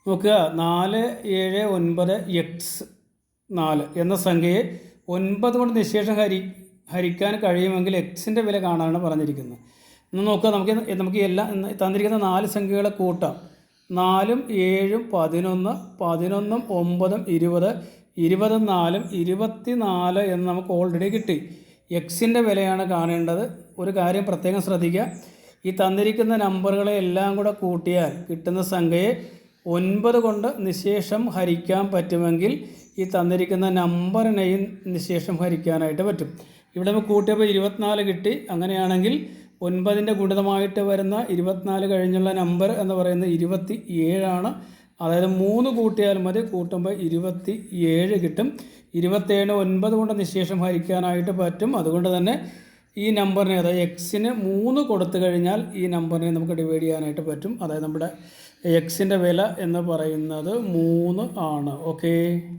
നോക്കുക 479x4 എന്ന സംഖ്യയെ 9 കൊണ്ട് നിശേഷം ഹരിക്കാൻ കഴിയുമെങ്കിൽ എക്സിൻ്റെ വില കാണാനാണ് പറഞ്ഞിരിക്കുന്നത്. ഇന്ന് നോക്കുക, നമുക്ക് എല്ലാ തന്നിരിക്കുന്ന 4 സംഖ്യകളെ കൂട്ടാം. 4ഉം 7ഉം 11, 11ഉം 9ഉം 20, 20ഉം 4ഉം 24 എന്ന് നമുക്ക് ഓൾറെഡി കിട്ടി. എക്സിൻ്റെ വിലയാണ് കാണേണ്ടത്. ഒരു കാര്യം പ്രത്യേകം ശ്രദ്ധിക്കുക, ഈ തന്നിരിക്കുന്ന നമ്പറുകളെ എല്ലാം കൂടെ കൂട്ടിയാൽ കിട്ടുന്ന സംഖ്യയെ 9 കൊണ്ട് നിശേഷം ഹരിക്കാൻ പറ്റുമെങ്കിൽ ഈ തന്നിരിക്കുന്ന നമ്പറിനെയും നിശേഷം ഹരിക്കാനായിട്ട് പറ്റും. ഇവിടെ നമുക്ക് കൂട്ടിയപ്പോൾ 24 കിട്ടി. അങ്ങനെയാണെങ്കിൽ 9ൻ്റെ ഗുണിതമായിട്ട് വരുന്ന 24 കഴിഞ്ഞുള്ള നമ്പർ എന്ന് പറയുന്നത് 27 ആണ്. അതായത് 3 കൂട്ടിയാൽ മതി, കൂട്ടുമ്പോൾ 27 കിട്ടും. 27ന് 9 കൊണ്ട് നിശേഷം ഹരിക്കാനായിട്ട് പറ്റും. അതുകൊണ്ട് തന്നെ ഈ നമ്പറിനെ, അതായത് എക്സിന് 3 കൊടുത്തു കഴിഞ്ഞാൽ ഈ നമ്പറിനെ നമുക്ക് ഡിവൈഡ് ചെയ്യാനായിട്ട് പറ്റും. അതായത് നമ്മുടെ എക്സിൻ്റെ വില എന്ന് പറയുന്നത് 3 ആണ്. ഓക്കേ.